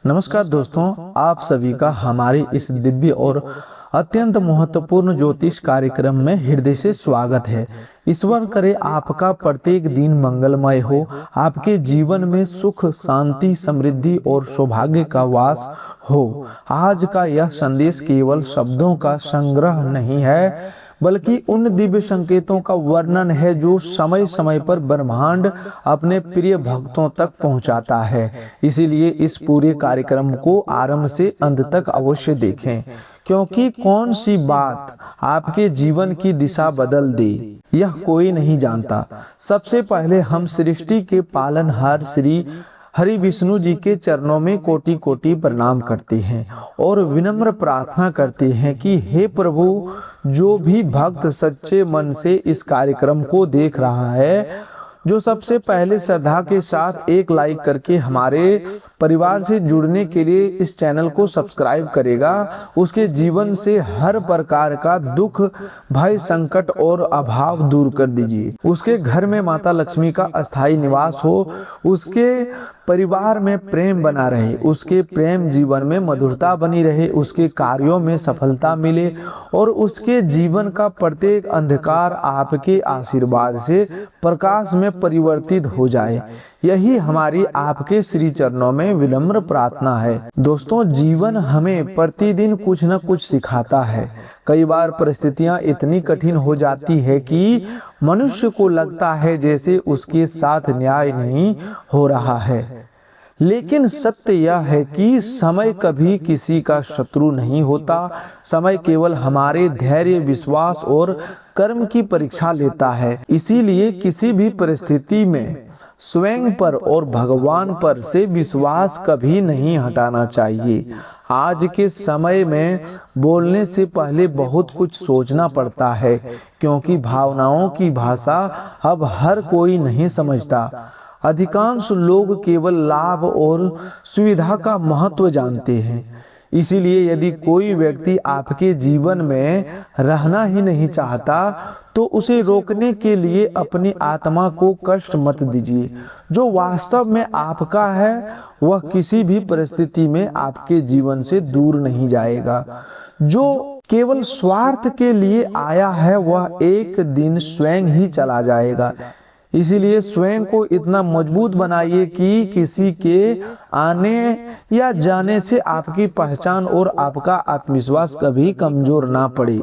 नमस्कार दोस्तों, आप सभी का हमारे इस दिव्य और अत्यंत महत्वपूर्ण ज्योतिष कार्यक्रम में हृदय से स्वागत है। ईश्वर करे आपका प्रत्येक दिन मंगलमय हो, आपके जीवन में सुख, शांति, समृद्धि और सौभाग्य का वास हो। आज का यह संदेश केवल शब्दों का संग्रह नहीं है, बल्कि उन दिव्य संकेतों का वर्णन है जो समय समय पर ब्रह्मांड अपने प्रिय भक्तों तक पहुंचाता है। इसीलिए इस पूरे कार्यक्रम को आरंभ से अंत तक अवश्य देखें, क्योंकि कौन सी बात आपके जीवन की दिशा बदल दे यह कोई नहीं जानता। सबसे पहले हम सृष्टि के पालनहार श्री हरि विष्णु जी के चरणों में कोटि कोटि प्रणाम करते हैं और विनम्र प्रार्थना करते हैं कि हे प्रभु, जो भी भक्त सच्चे मन से इस कार्यक्रम को देख रहा है, जो सबसे पहले श्रद्धा के साथ एक लाइक करके हमारे परिवार से जुड़ने के लिए इस चैनल को सब्सक्राइब करेगा, उसके जीवन से हर प्रकार का दुख, भय, संकट और अभाव दूर कर दीजिए। उसके घर में माता लक्ष्मी का अस्थायी निवास हो, उसके परिवार में प्रेम बना रहे, उसके प्रेम जीवन में मधुरता बनी रहे, उसके कार्यों में सफलता मिले और उसके जीवन का प्रत्येक अंधकार आपके आशीर्वाद से प्रकाश में परिवर्तित हो जाए। यही हमारी आपके श्री चरणों में विनम्र प्रार्थना है। दोस्तों, जीवन हमें प्रतिदिन कुछ न कुछ सिखाता है। कई बार परिस्थितियां इतनी कठिन हो जाती है कि मनुष्य को लगता है जैसे उसके साथ न्याय नहीं हो रहा है, लेकिन सत्य यह है कि समय कभी किसी का शत्रु नहीं होता। समय केवल हमारे धैर्य, विश्वास और कर्म की परीक्षा लेता है। इसीलिए किसी भी परिस्थिति में स्वयं पर और भगवान पर से विश्वास कभी नहीं हटाना चाहिए। आज के समय में बोलने से पहले बहुत कुछ सोचना पड़ता है, क्योंकि भावनाओं की भाषा अब हर कोई नहीं समझता। अधिकांश लोग केवल लाभ और सुविधा का महत्व जानते हैं। इसीलिए यदि कोई व्यक्ति आपके जीवन में रहना ही नहीं चाहता, तो उसे रोकने के लिए अपनी आत्मा को कष्ट मत दीजिए। जो वास्तव में आपका है वह किसी भी परिस्थिति में आपके जीवन से दूर नहीं जाएगा। जो केवल स्वार्थ के लिए आया है वह एक दिन स्वयं ही चला जाएगा। इसीलिए स्वयं को इतना मजबूत बनाइए कि किसी के आने या जाने से आपकी पहचान और आपका आत्मविश्वास कभी कमजोर ना पड़े।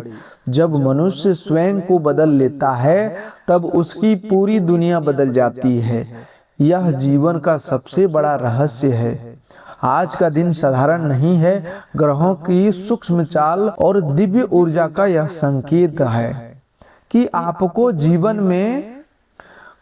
जब मनुष्य स्वयं को बदल लेता है, तब उसकी पूरी दुनिया बदल जाती है। यह जीवन का सबसे बड़ा रहस्य है। आज का दिन साधारण नहीं है। ग्रहों की सूक्ष्म चाल और दिव्य ऊर्जा का यह संकेत है कि आपको जीवन में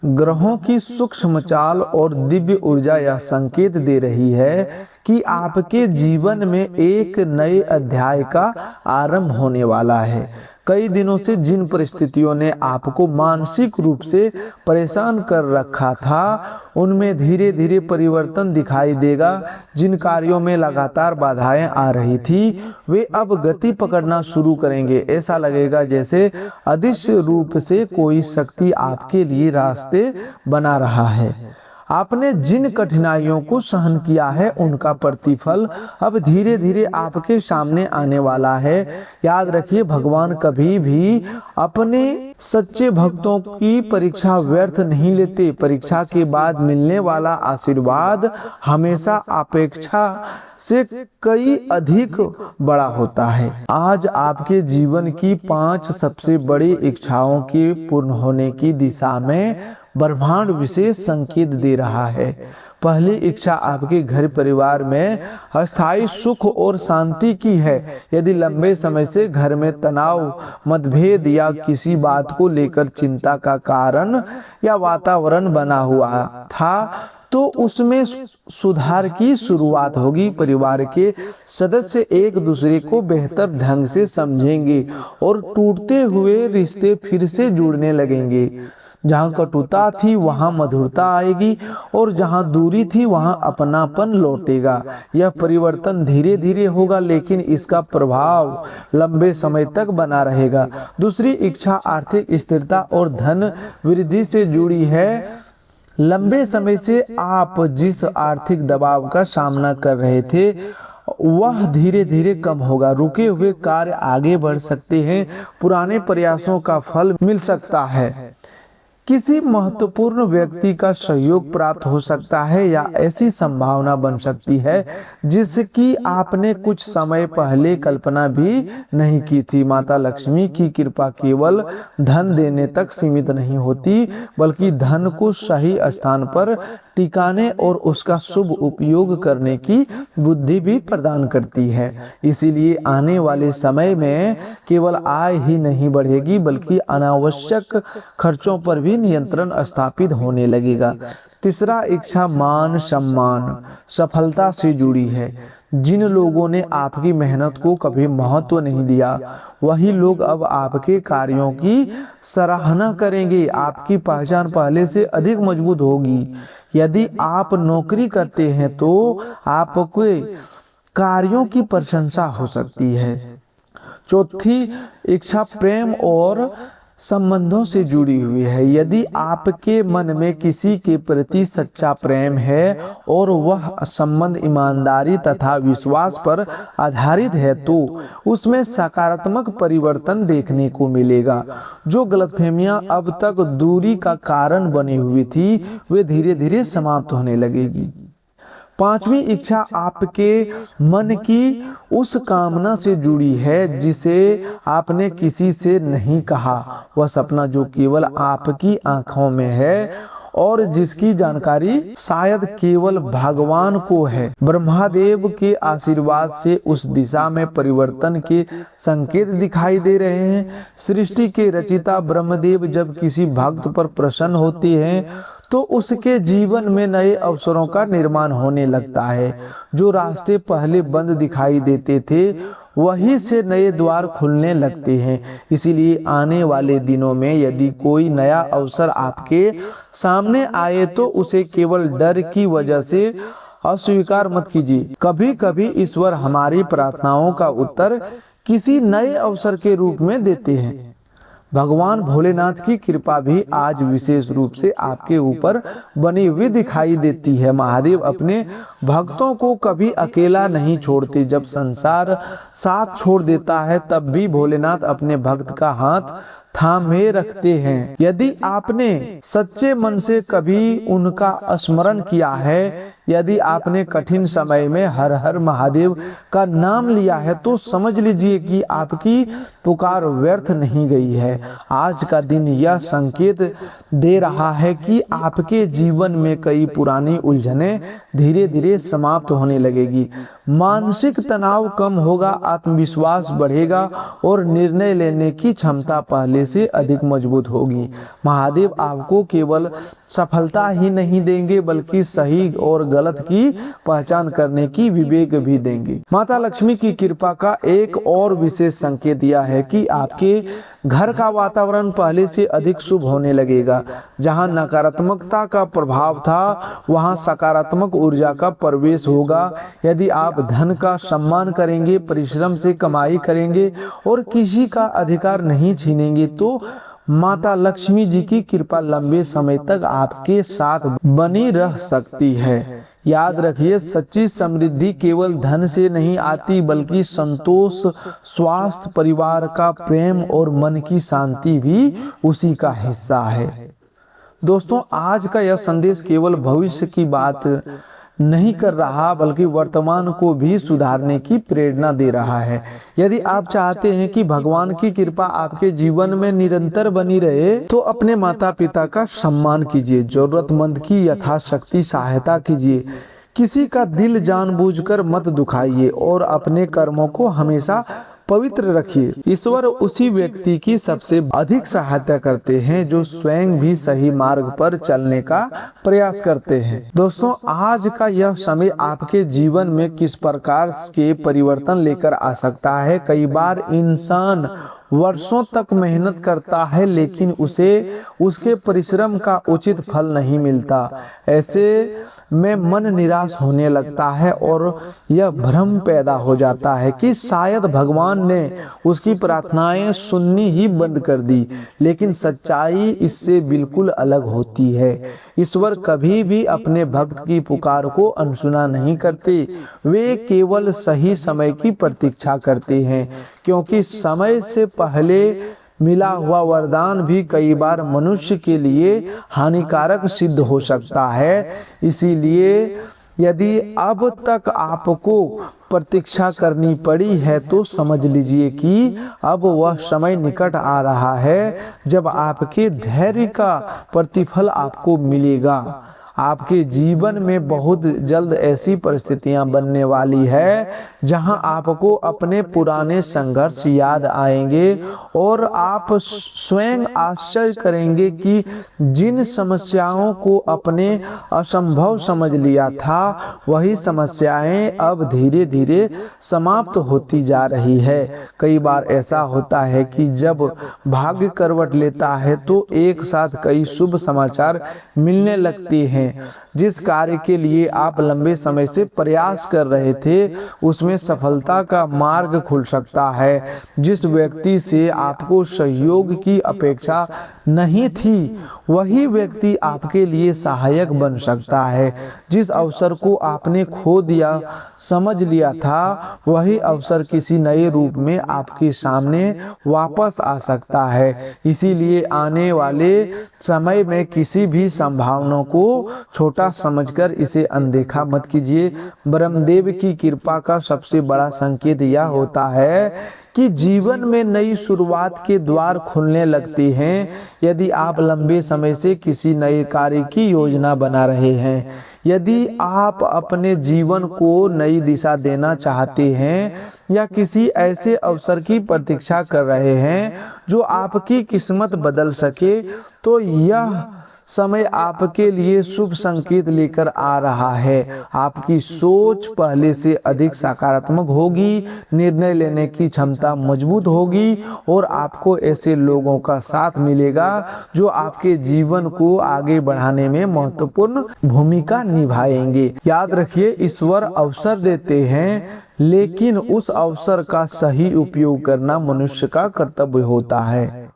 ग्रहों की सूक्ष्म चाल और दिव्य ऊर्जा यह संकेत दे रही है कि आपके जीवन में एक नए अध्याय का आरंभ होने वाला है। कई दिनों से जिन परिस्थितियों ने आपको मानसिक रूप से परेशान कर रखा था, उनमें धीरे धीरे परिवर्तन दिखाई देगा। जिन कार्यों में लगातार बाधाएं आ रही थी, वे अब गति पकड़ना शुरू करेंगे। ऐसा लगेगा जैसे अदृश्य रूप से कोई शक्ति आपके लिए रास्ते बना रहा है। आपने जिन कठिनाइयों को सहन किया है, उनका प्रतिफल अब धीरे धीरे आपके सामने आने वाला है। याद रखिए, भगवान कभी भी अपने सच्चे भक्तों की परीक्षा व्यर्थ नहीं लेते। परीक्षा के बाद मिलने वाला आशीर्वाद हमेशा अपेक्षा से कई अधिक बड़ा होता है। आज आपके जीवन की 5 सबसे बड़ी इच्छाओं के पूर्ण होने की दिशा में ब्रह्मांड विशेष संकेत दे रहा है। पहली इच्छा आपके घर परिवार में अस्थायी सुख और शांति की है। यदि लंबे समय से घर में तनाव, मतभेद या किसी बात को लेकर चिंता का कारण या वातावरण बना हुआ था, तो उसमें सुधार की शुरुआत होगी। परिवार के सदस्य एक दूसरे को बेहतर ढंग से समझेंगे और टूटते हुए रिश्ते फिर से जुड़ने लगेंगे। जहाँ कटुता थी वहाँ मधुरता आएगी और जहाँ दूरी थी वहाँ अपनापन लौटेगा। यह परिवर्तन धीरे धीरे होगा, लेकिन इसका प्रभाव लंबे समय तक बना रहेगा। दूसरी इच्छा आर्थिक स्थिरता और धन वृद्धि से जुड़ी है। लंबे समय से आप जिस आर्थिक दबाव का सामना कर रहे थे वह धीरे धीरे कम होगा। रुके हुए कार्य आगे बढ़ सकते हैं, पुराने प्रयासों का फल मिल सकता है। किसी महत्वपूर्ण व्यक्ति का सहयोग प्राप्त हो सकता है या ऐसी संभावना बन सकती है जिसकी आपने कुछ समय पहले कल्पना भी नहीं की थी। माता लक्ष्मी की कृपा केवल धन देने तक सीमित नहीं होती, बल्कि धन को सही स्थान पर टिकाने और उसका शुभ उपयोग करने की बुद्धि भी प्रदान करती है। इसीलिए आने वाले समय में केवल आय ही नहीं बढ़ेगी, बल्कि अनावश्यक खर्चों पर भी नियंत्रण स्थापित होने लगेगा। तीसरा इच्छा मान सम्मान सफलता से जुड़ी है। जिन लोगों ने आपकी मेहनत को कभी महत्व नहीं दिया, वही लोग अब आपके कार्यों की सराहना करेंगे। आपकी पहचान पहले से अधिक मजबूत होगी। यदि आप नौकरी करते हैं तो आपके कार्यों की प्रशंसा हो सकती है। चौथी इच्छा प्रेम और संबंधों से जुड़ी हुई है। यदि आपके मन में किसी के प्रति सच्चा प्रेम है और वह संबंध ईमानदारी तथा विश्वास पर आधारित है तो उसमें सकारात्मक परिवर्तन देखने को मिलेगा। जो गलतफहमियां अब तक दूरी का कारण बनी हुई थी वे धीरे धीरे समाप्त होने लगेगी। पांचवी इच्छा आपके मन की उस कामना से जुड़ी है जिसे आपने किसी से नहीं कहा। वह सपना जो केवल आपकी आंखों में है और जिसकी जानकारी शायद केवल भगवान को है। ब्रह्मादेव के आशीर्वाद से उस दिशा में परिवर्तन के संकेत दिखाई दे रहे हैं। सृष्टि के रचिता ब्रह्मदेव जब किसी भक्त पर प्रसन्न होते हैं तो उसके जीवन में नए अवसरों का निर्माण होने लगता है। जो रास्ते पहले बंद दिखाई देते थे वहीं से नए द्वार खुलने लगते हैं। इसीलिए आने वाले दिनों में यदि कोई नया अवसर आपके सामने आए तो उसे केवल डर की वजह से अस्वीकार मत कीजिए। कभी कभी ईश्वर हमारी प्रार्थनाओं का उत्तर किसी नए अवसर के रूप में देते हैं। भगवान भोलेनाथ की कृपा भी आज विशेष रूप से आपके ऊपर बनी हुई दिखाई देती है। महादेव अपने भक्तों को कभी अकेला नहीं छोड़ते। जब संसार साथ छोड़ देता है तब भी भोलेनाथ अपने भक्त का हाथ थामे रखते हैं। यदि आपने सच्चे मन से कभी उनका स्मरण किया है, यदि आपने कठिन समय में हर हर महादेव का नाम लिया है तो समझ लीजिए कि आपकी पुकार व्यर्थ नहीं गई है। आज का दिन यह संकेत दे रहा है कि आपके जीवन में कई पुरानी उलझनें धीरे धीरे समाप्त होने लगेगी। मानसिक तनाव कम होगा, आत्मविश्वास बढ़ेगा और निर्णय लेने की क्षमता पहले से अधिक मजबूत होगी। महादेव आपको केवल सफलता ही नहीं देंगे बल्कि सही और गलत की पहचान करने की विवेक भी देंगे। माता लक्ष्मी की कृपा का एक और विशेष संकेत यह है कि आपके घर का वातावरण पहले से अधिक शुभ होने लगेगा। जहां नकारात्मकता का प्रभाव था वहां सकारात्मक ऊर्जा का प्रवेश होगा। यदि आप धन का सम्मान करेंगे, परिश्रम से कमाई करेंगे और किसी का अधिकार नहीं छीनेंगे तो माता लक्ष्मी जी की कृपा लंबे समय तक आपके साथ बनी रह सकती है। याद रखिए, सच्ची समृद्धि केवल धन से नहीं आती बल्कि संतोष, स्वास्थ्य, परिवार का प्रेम और मन की शांति भी उसी का हिस्सा है। दोस्तों, आज का यह संदेश केवल भविष्य की बात नहीं कर रहा बल्कि वर्तमान को भी सुधारने की प्रेरणा दे रहा है। यदि आप चाहते हैं कि भगवान की कृपा आपके जीवन में निरंतर बनी रहे तो अपने माता पिता का सम्मान कीजिए, जरूरतमंद की यथाशक्ति सहायता कीजिए, किसी का दिल जानबूझकर मत दुखाइए और अपने कर्मों को हमेशा पवित्र रखिए। ईश्वर उसी व्यक्ति की सबसे अधिक सहायता करते हैं जो स्वयं भी सही मार्ग पर चलने का प्रयास करते हैं। दोस्तों, आज का यह समय आपके जीवन में किस प्रकार के परिवर्तन लेकर आ सकता है। कई बार इंसान वर्षों तक मेहनत करता है लेकिन उसे उसके परिश्रम का उचित फल नहीं मिलता। ऐसे में मन निराश होने लगता है और यह भ्रम पैदा हो जाता है कि शायद भगवान ने उसकी प्रार्थनाएं सुननी ही बंद कर दी। लेकिन सच्चाई इससे बिल्कुल अलग होती है। ईश्वर कभी भी अपने भक्त की पुकार को अनसुना नहीं करते। वे केवल सही समय की प्रतीक्षा करते हैं, क्योंकि समय से पहले मिला हुआ वरदान भी कई बार मनुष्य के लिए हानिकारक सिद्ध हो सकता है। इसीलिए यदि अब तक आपको प्रतीक्षा करनी पड़ी है तो समझ लीजिए कि अब वह समय निकट आ रहा है जब आपके धैर्य का प्रतिफल आपको मिलेगा। आपके जीवन में बहुत जल्द ऐसी परिस्थितियां बनने वाली है जहां आपको अपने पुराने संघर्ष याद आएंगे और आप स्वयं आश्चर्य करेंगे कि जिन समस्याओं को अपने असंभव समझ लिया था वही समस्याएं अब धीरे धीरे समाप्त होती जा रही है। कई बार ऐसा होता है कि जब भाग्य करवट लेता है तो एक साथ कई शुभ समाचार मिलने लगते हैं। जिस कार्य के लिए आप लंबे समय से प्रयास कर रहे थे उसमें सफलता का मार्ग खुल सकता है। जिस व्यक्ति से आपको सहयोग की अपेक्षा नहीं थी वही व्यक्ति आपके लिए सहायक बन सकता है। जिस अवसर को आपने खो दिया समझ लिया था वही अवसर किसी नए रूप में आपके सामने वापस आ सकता है। इसीलिए आने वाले समय में किसी भी संभावना को छोटा समझकर इसे अनदेखा मत कीजिए। ब्रह्मदेव की कृपा का सबसे बड़ा संकेत यह होता है कि जीवन में नई शुरुआत के द्वार खुलने लगते हैं। यदि आप लंबे समय से किसी नए कार्य की योजना बना रहे हैं, यदि आप अपने जीवन को नई दिशा देना चाहते हैं या किसी ऐसे अवसर की प्रतीक्षा कर रहे हैं जो आपकी किस्मत बदल सके, तो यह समय आपके लिए शुभ संकेत लेकर आ रहा है। आपकी सोच पहले से अधिक सकारात्मक होगी, निर्णय लेने की क्षमता मजबूत होगी और आपको ऐसे लोगों का साथ मिलेगा जो आपके जीवन को आगे बढ़ाने में महत्वपूर्ण भूमिका निभाएंगे। याद रखिए, ईश्वर अवसर देते हैं लेकिन उस अवसर का सही उपयोग करना मनुष्य का कर्तव्य होता है।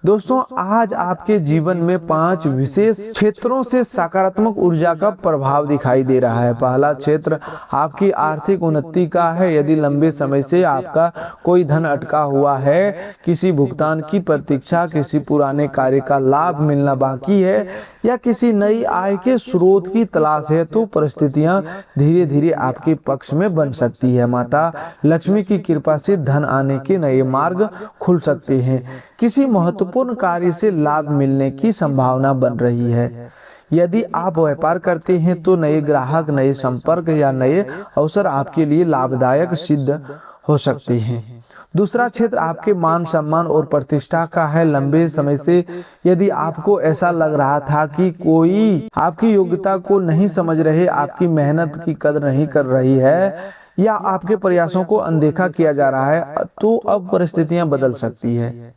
दोस्तों, आज आपके जीवन में 5 विशेष क्षेत्रों से सकारात्मक ऊर्जा का प्रभाव दिखाई दे रहा है। पहला क्षेत्र आपकी आर्थिक उन्नति का है। यदि लंबे समय से आपका कोई धन अटका हुआ है, किसी भुगतान की प्रतीक्षा, किसी पुराने कार्य का लाभ मिलना बाकी है या किसी नई आय के स्रोत की तलाश है, तो परिस्थितियां धीरे धीरे आपके पक्ष में बन सकती है। माता लक्ष्मी की कृपा से धन आने के नए मार्ग खुल सकते हैं। किसी महत्वपूर्ण कार्य से लाभ मिलने की संभावना बन रही है। यदि आप व्यापार करते हैं तो नए ग्राहक, नए संपर्क या नए अवसर आपके लिए लाभदायक सिद्ध हो सकते हैं। दूसरा क्षेत्र आपके मान सम्मान और प्रतिष्ठा का है। लंबे समय से यदि आपको ऐसा लग रहा था कि कोई आपकी योग्यता को नहीं समझ रहे, आपकी मेहनत की कदर नहीं कर रही है या आपके प्रयासों को अनदेखा किया जा रहा है, तो अब परिस्थितियां बदल सकती है।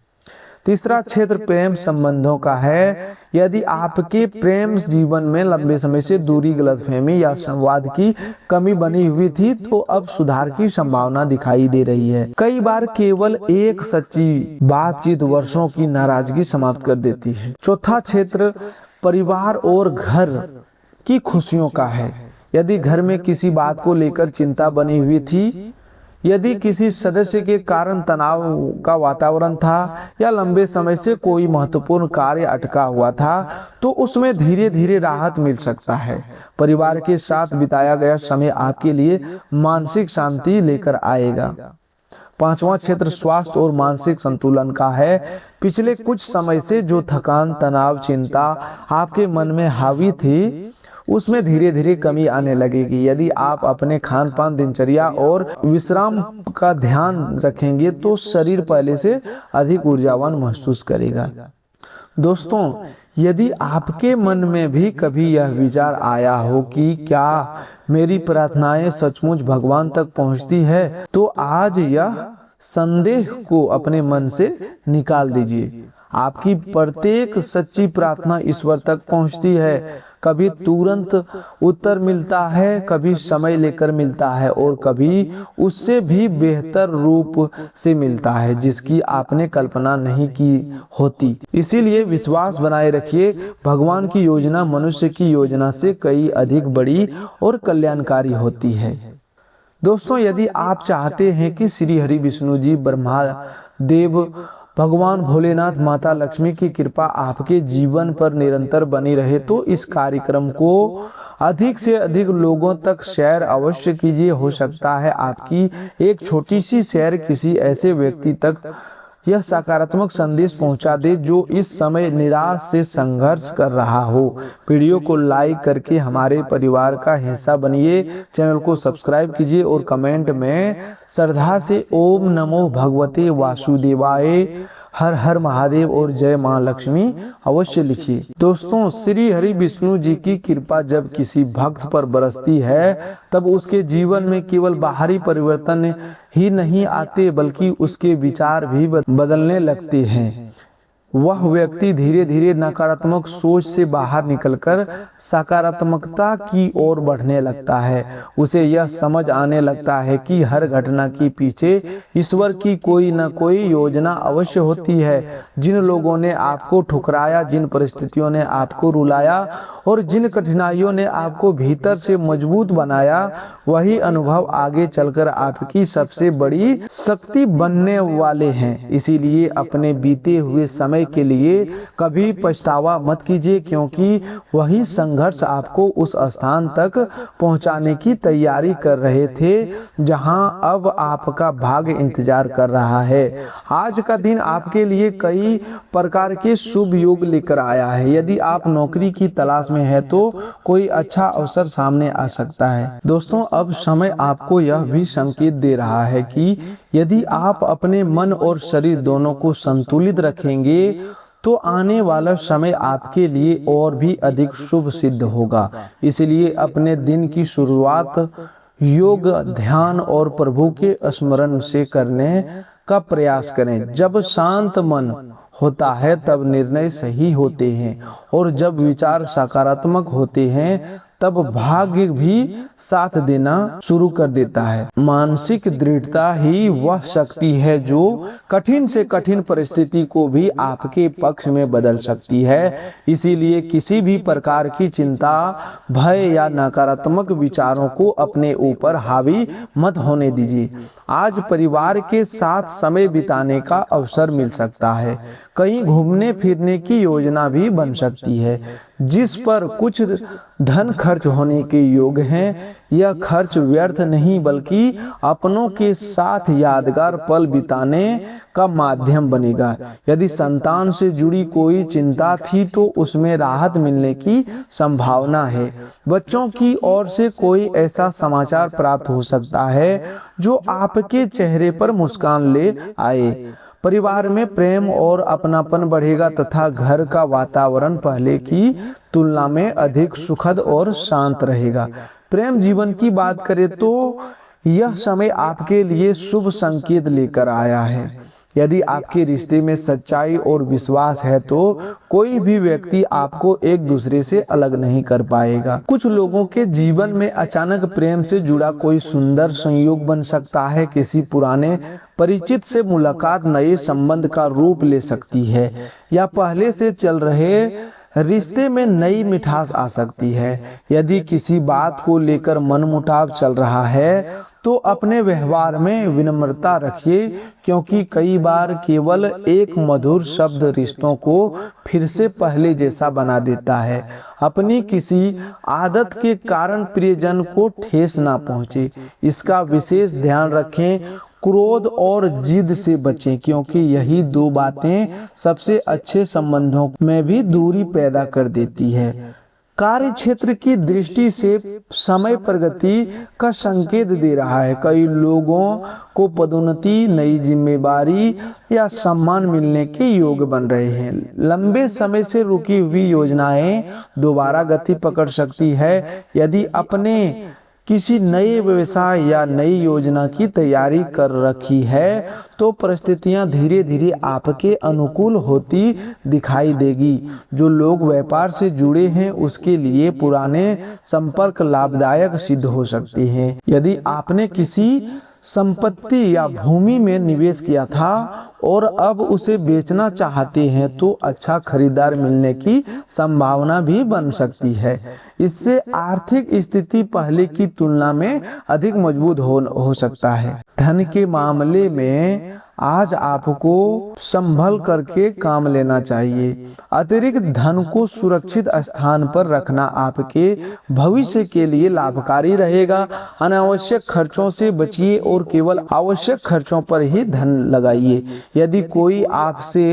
तीसरा क्षेत्र प्रेम संबंधों का है। यदि आपके प्रेम जीवन में लंबे समय से दूरी, गलतफहमी या संवाद की कमी बनी हुई थी, तो अब सुधार की संभावना दिखाई दे रही है। कई बार केवल एक सच्ची बातचीत वर्षों की नाराजगी समाप्त कर देती है। चौथा क्षेत्र परिवार और घर की खुशियों का है। यदि घर में किसी बात को लेकर चिंता बनी हुई थी, यदि किसी सदस्य के कारण तनाव का वातावरण था या लंबे समय से कोई महत्वपूर्ण कार्य अटका हुआ था, तो उसमें धीरे धीरे राहत मिल सकता है। परिवार के साथ बिताया गया समय आपके लिए मानसिक शांति लेकर आएगा। पांचवा क्षेत्र स्वास्थ्य और मानसिक संतुलन का है। पिछले कुछ समय से जो थकान, तनाव, चिंता आपके मन में हावी थी, उसमें धीरे धीरे कमी आने लगेगी। यदि आप अपने खान पान, दिनचर्या और विश्राम का ध्यान रखेंगे तो शरीर पहले से अधिक ऊर्जावान महसूस करेगा। दोस्तों, यदि आपके मन में भी कभी यह विचार आया हो कि क्या मेरी प्रार्थनाएं सचमुच भगवान तक पहुंचती है, तो आज यह संदेह को अपने मन से निकाल दीजिए। आपकी प्रत्येक सच्ची प्रार्थना ईश्वर तक पहुंचती है। कभी तुरंत उत्तर मिलता है, कभी समय लेकर मिलता है और कभी उससे भी बेहतर रूप से मिलता है जिसकी आपने कल्पना नहीं की होती। इसीलिए विश्वास बनाए रखिए, भगवान की योजना मनुष्य की योजना से कई अधिक बड़ी और कल्याणकारी होती है। दोस्तों, यदि आप चाहते हैं कि श्री हरि विष्णु जी, ब्रह्मा देव, भगवान भोलेनाथ, माता लक्ष्मी की कृपा आपके जीवन पर निरंतर बनी रहे तो इस कार्यक्रम को अधिक से अधिक लोगों तक शेयर अवश्य कीजिए। हो सकता है आपकी एक छोटी सी शेयर किसी ऐसे व्यक्ति तक यह सकारात्मक संदेश पहुंचा दे जो इस समय निराश से संघर्ष कर रहा हो। वीडियो को लाइक करके हमारे परिवार का हिस्सा बनिए। चैनल को सब्सक्राइब कीजिए और कमेंट में श्रद्धा से ओम नमो भगवते वासुदेवाय, हर हर महादेव और जय मां लक्ष्मी अवश्य लिखिए। दोस्तों, श्री हरि विष्णु जी की कृपा जब किसी भक्त पर बरसती है तब उसके जीवन में केवल बाहरी परिवर्तन ही नहीं आते बल्कि उसके विचार भी बदलने लगते हैं। वह व्यक्ति धीरे धीरे नकारात्मक सोच से बाहर निकलकर सकारात्मकता की ओर बढ़ने लगता है। उसे यह समझ आने लगता है कि हर घटना के पीछे ईश्वर की कोई न कोई योजना अवश्य होती है। जिन लोगों ने आपको ठुकराया, जिन परिस्थितियों ने आपको रुलाया और जिन कठिनाइयों ने आपको भीतर से मजबूत बनाया, वही अनुभव आगे चलकर आपकी सबसे बड़ी शक्ति बनने वाले हैं। इसीलिए अपने बीते हुए समय के लिए कभी पछतावा मत कीजिए, क्योंकि वही संघर्ष आपको उस स्थान तक पहुंचाने की तैयारी कर रहे थे जहां अब आपका भाग्य इंतजार कर रहा है। आज का दिन आपके लिए कई प्रकार के शुभ योग लेकर आया है। यदि आप नौकरी की तलाश में है तो कोई अच्छा अवसर सामने आ सकता है। दोस्तों, अब समय आपको यह भी संकेत दे रहा है कि यदि आप अपने मन और शरीर दोनों को संतुलित रखेंगे तो आने वाला समय आपके लिए और भी अधिक शुभ सिद्ध होगा। इसलिए अपने दिन की शुरुआत योग, ध्यान और प्रभु के स्मरण से करने का प्रयास करें। जब शांत मन होता है तब निर्णय सही होते हैं और जब विचार सकारात्मक होते हैं तब भाग्य भी साथ देना शुरू कर देता है। मानसिक दृढ़ता ही वह शक्ति है जो कठिन से कठिन परिस्थिति को भी आपके पक्ष में बदल सकती है। इसीलिए किसी भी प्रकार की चिंता, भय या नकारात्मक विचारों को अपने ऊपर हावी मत होने दीजिए। आज परिवार के साथ समय बिताने का अवसर मिल सकता है। कहीं घूमने फिरने की योजना भी बन सकती है जिस पर कुछ धन खर्च होने के योग हैं। यह खर्च व्यर्थ नहीं बल्कि अपनों के साथ यादगार पल बिताने का माध्यम बनेगा। यदि संतान से जुड़ी कोई चिंता थी तो उसमें राहत मिलने की संभावना है। बच्चों की ओर से कोई ऐसा समाचार प्राप्त हो सकता है जो आपके चेहरे पर मुस्कान ले आए। परिवार में प्रेम और अपनापन बढ़ेगा तथा घर का वातावरण पहले की तुलना में अधिक सुखद और शांत रहेगा। प्रेम जीवन की बात करें तो यह समय आपके लिए शुभ संकेत लेकर आया है। यदि आपके रिश्ते में सच्चाई और विश्वास है तो कोई भी व्यक्ति आपको एक दूसरे से अलग नहीं कर पाएगा। कुछ लोगों के जीवन में अचानक प्रेम से जुड़ा कोई सुंदर संयोग बन सकता है। किसी पुराने परिचित से मुलाकात नए संबंध का रूप ले सकती है या पहले से चल रहे रिश्ते में नई मिठास आ सकती है। यदि किसी बात को लेकर मनमुटाव चल रहा है तो अपने व्यवहार में विनम्रता रखिए, क्योंकि कई बार केवल एक मधुर शब्द रिश्तों को फिर से पहले जैसा बना देता है। अपनी किसी आदत के कारण प्रियजन को ठेस ना पहुंचे, इसका विशेष ध्यान रखें। क्रोध और जिद से बचें, क्योंकि यही दो बातें सबसे अच्छे संबंधों में भी दूरी पैदा कर देती है। कार्य क्षेत्र की दृष्टि से समय प्रगति का संकेत दे रहा है। कई लोगों को पदोन्नति, नई जिम्मेदारी या सम्मान मिलने के योग बन रहे हैं। लंबे समय से रुकी हुई योजनाएं दोबारा गति पकड़ सकती है। यदि अपने किसी नए व्यवसाय या नई योजना की तैयारी कर रखी है तो परिस्थितियां धीरे धीरे आपके अनुकूल होती दिखाई देगी। जो लोग व्यापार से जुड़े हैं उसके लिए पुराने संपर्क लाभदायक सिद्ध हो सकते हैं। यदि आपने किसी संपत्ति या भूमि में निवेश किया था और अब उसे बेचना चाहते हैं तो अच्छा खरीदार मिलने की संभावना भी बन सकती है। इससे आर्थिक स्थिति पहले की तुलना में अधिक मजबूत हो सकता है। धन के मामले में आज आपको संभल करके काम लेना चाहिए। अतिरिक्त धन को सुरक्षित स्थान पर रखना आपके भविष्य के लिए लाभकारी रहेगा। अनावश्यक खर्चों से बचिए और केवल आवश्यक खर्चों पर ही धन लगाइए। यदि कोई आपसे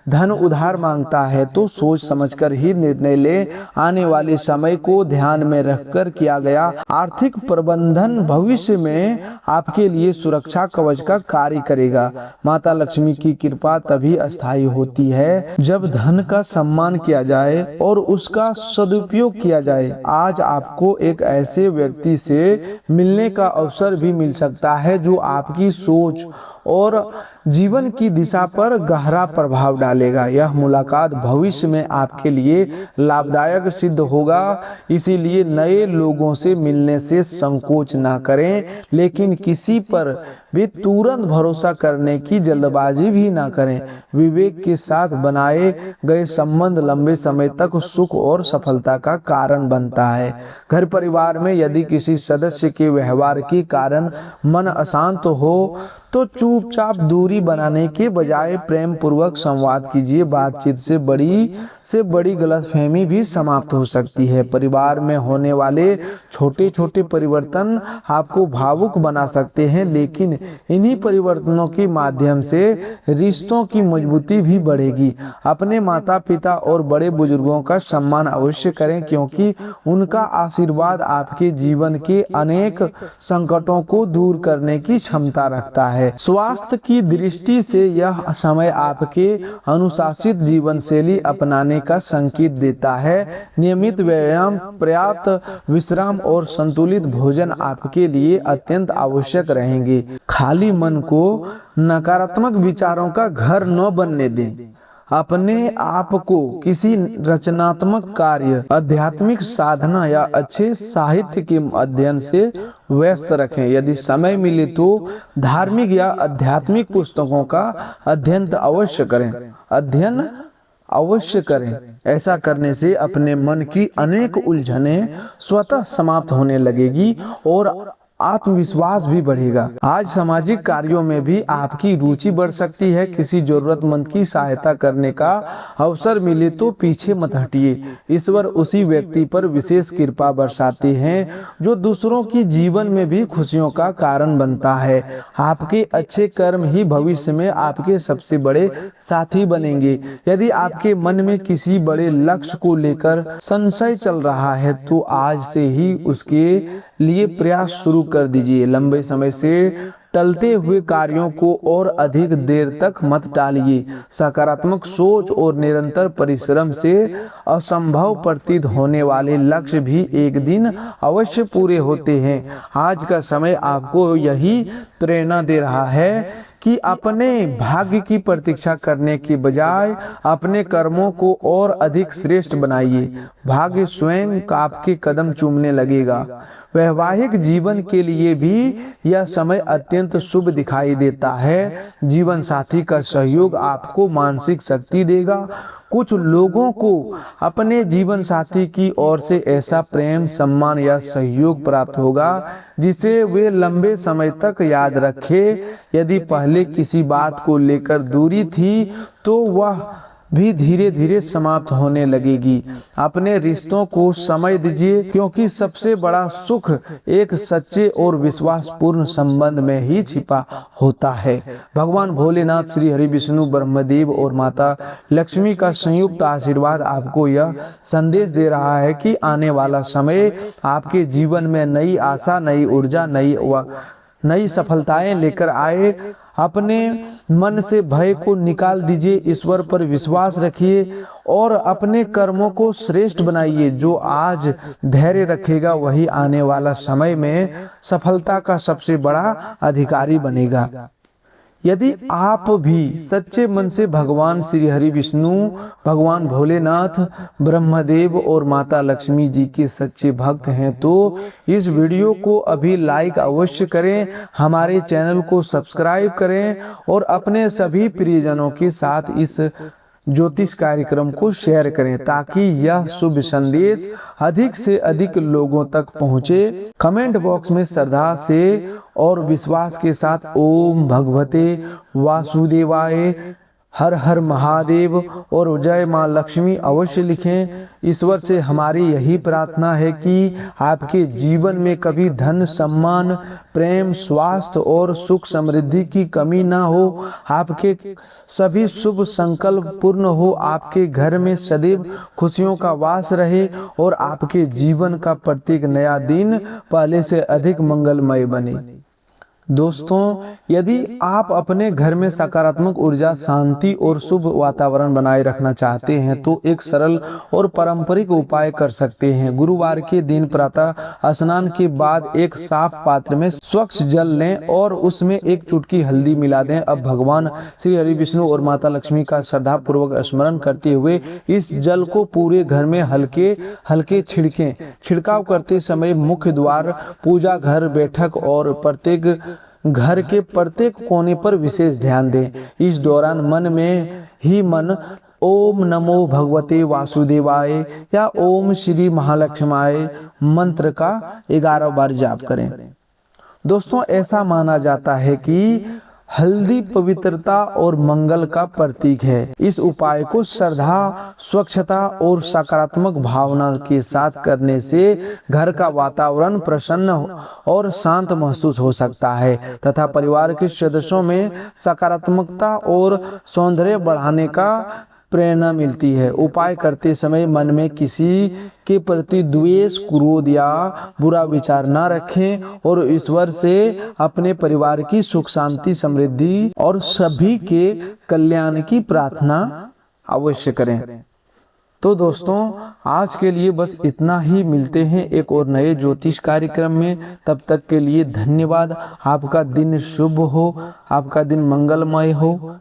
धन उधार मांगता है तो सोच समझकर ही निर्णय ले। आने वाले समय को ध्यान में रखकर किया गया आर्थिक प्रबंधन भविष्य में आपके लिए सुरक्षा कवच का कार्य करेगा। माता लक्ष्मी की कृपा तभी अस्थायी होती है जब धन का सम्मान किया जाए और उसका सदुपयोग किया जाए। आज आपको एक ऐसे व्यक्ति से मिलने का अवसर भी मिल सकता है जो आपकी सोच और जीवन की दिशा पर गहरा प्रभाव डालेगा। यह मुलाकात भविष्य में आपके लिए लाभदायक सिद्ध होगा। इसीलिए नए लोगों से मिलने से संकोच ना करें, लेकिन किसी पर भी तुरंत भरोसा करने की जल्दबाजी भी ना करें। विवेक के साथ बनाए गए संबंध लंबे समय तक सुख और सफलता का कारण बनता है। घर परिवार में यदि किसी सदस्य के व्यवहार के कारण मन अशांत हो तो चुपचाप दूरी बनाने के बजाय प्रेम पूर्वक संवाद कीजिए। बातचीत से बड़ी गलतफहमी भी समाप्त हो सकती है। परिवार में होने वाले छोटे छोटे परिवर्तन आपको भावुक बना सकते हैं, लेकिन इन्हीं परिवर्तनों के माध्यम से रिश्तों की मजबूती भी बढ़ेगी। अपने माता पिता और बड़े बुजुर्गों का सम्मान अवश्य करें, क्योंकि उनका आशीर्वाद आपके जीवन के अनेक संकटों को दूर करने की क्षमता रखता है। स्वास्थ्य की दृष्टि से यह समय आपके अनुशासित जीवन शैली अपनाने का संकेत देता है। नियमित व्यायाम, पर्याप्त विश्राम और संतुलित भोजन आपके लिए अत्यंत आवश्यक रहेंगे। खाली मन को नकारात्मक विचारों का घर न बनने दें। अपने आप को किसी रचनात्मक कार्य, आध्यात्मिक साधना या अच्छे साहित्य के अध्ययन से व्यस्त रखें। यदि समय मिले तो धार्मिक या आध्यात्मिक पुस्तकों का अध्ययन अवश्य करें। ऐसा करने से अपने मन की अनेक उलझनें स्वतः समाप्त होने लगेगी और आत्मविश्वास भी बढ़ेगा। आज सामाजिक कार्यों में भी आपकी रुचि बढ़ सकती है। किसी जरूरतमंद की सहायता करने का अवसर मिले तो पीछे मत हटिए। ईश्वर उसी व्यक्ति पर विशेष कृपा बरसाते हैं जो दूसरों की जीवन में भी खुशियों का कारण बनता है। आपके अच्छे कर्म ही भविष्य में आपके सबसे बड़े साथी बनेंगे। यदि आपके मन में किसी बड़े लक्ष्य को लेकर संशय चल रहा है तो आज से ही उसके लिए प्रयास शुरू कर दीजिए। लंबे समय से टलते हुए कार्यों को और अधिक देर तक मत टालिए। सकारात्मक सोच और निरंतर परिश्रम से असंभव प्रतीत होने वाले लक्ष्य भी एक दिन अवश्य पूरे होते हैं। आज का समय आपको यही प्रेरणा दे रहा है कि अपने भाग्य की प्रतीक्षा करने के बजाय अपने कर्मों को और अधिक श्रेष्ठ बनाइए। भाग्य स्वयं आपके कदम चूमने लगेगा। वैवाहिक जीवन के लिए भी यह समय अत्यंत शुभ दिखाई देता है। जीवन साथी का सहयोग आपको मानसिक शक्ति देगा। कुछ लोगों को अपने जीवन साथी की ओर से ऐसा प्रेम, सम्मान या सहयोग प्राप्त होगा जिसे वे लंबे समय तक याद रखें। यदि पहले किसी बात को लेकर दूरी थी तो वह भी धीरे धीरे समाप्त होने लगेगी। अपने रिश्तों को समय दीजिए, क्योंकि सबसे बड़ा सुख एक सच्चे और विश्वासपूर्ण संबंध में ही छिपा होता है। भगवान भोलेनाथ, श्री हरि विष्णु, ब्रह्मदेव और माता लक्ष्मी का संयुक्त आशीर्वाद आपको यह संदेश दे रहा है कि आने वाला समय आपके जीवन में नई आशा, नई ऊर्जा, नई सफलताएं लेकर आए। अपने मन से भय को निकाल दीजिए, ईश्वर पर विश्वास रखिए और अपने कर्मों को श्रेष्ठ बनाइए। जो आज धैर्य रखेगा वही आने वाला समय में सफलता का सबसे बड़ा अधिकारी बनेगा। यदि आप भी सच्चे मन से भगवान श्री हरि विष्णु, भगवान भोलेनाथ, ब्रह्मदेव और माता लक्ष्मी जी के सच्चे भक्त हैं तो इस वीडियो को अभी लाइक अवश्य करें, हमारे चैनल को सब्सक्राइब करें और अपने सभी प्रियजनों के साथ इस ज्योतिष कार्यक्रम को शेयर करें ताकि यह शुभ संदेश अधिक से अधिक लोगों तक पहुंचे। कमेंट बॉक्स में श्रद्धा से और विश्वास के साथ ओम भगवते वासुदेवाय, हर हर महादेव और जय मां लक्ष्मी अवश्य लिखें। ईश्वर से हमारी यही प्रार्थना है कि आपके जीवन में कभी धन, सम्मान, प्रेम, स्वास्थ्य और सुख समृद्धि की कमी ना हो, आपके सभी शुभ संकल्प पूर्ण हो, आपके घर में सदैव खुशियों का वास रहे और आपके जीवन का प्रत्येक नया दिन पहले से अधिक मंगलमय बने। दोस्तों, यदि आप अपने घर में सकारात्मक ऊर्जा, शांति और शुभ वातावरण बनाए रखना चाहते हैं तो एक सरल और पारंपरिक उपाय कर सकते हैं। गुरुवार के दिन प्रातः स्नान के बाद एक साफ पात्र में स्वच्छ जल लें और उसमें एक चुटकी हल्दी मिला दें। अब भगवान श्री हरि विष्णु और माता लक्ष्मी का श्रद्धा पूर्वक स्मरण करते हुए इस जल को पूरे घर में हल्के हल्के छिड़कें। छिड़काव करते समय मुख्य द्वार, पूजा घर, बैठक और प्रत्येक घर के प्रत्येक कोने पर विशेष ध्यान दें। इस दौरान मन में ही मन ओम नमो भगवते वासुदेवाय या ओम श्री महालक्ष्माय मंत्र का 11 बार जाप करें। दोस्तों, ऐसा माना जाता है कि हल्दी पवित्रता और मंगल का प्रतीक है। इस उपाय को श्रद्धा, स्वच्छता और सकारात्मक भावना के साथ करने से घर का वातावरण प्रसन्न और शांत महसूस हो सकता है तथा परिवार के सदस्यों में सकारात्मकता और सौंदर्य बढ़ाने का प्रेरणा मिलती है। उपाय करते समय मन में किसी के प्रति द्वेष, क्रोध या बुरा विचार न रखें और ईश्वर से अपने परिवार की सुख, शांति, समृद्धि और सभी के कल्याण की प्रार्थना अवश्य करें। तो दोस्तों, आज के लिए बस इतना ही। मिलते हैं एक और नए ज्योतिष कार्यक्रम में। तब तक के लिए धन्यवाद। आपका दिन शुभ हो, आपका दिन मंगलमय हो।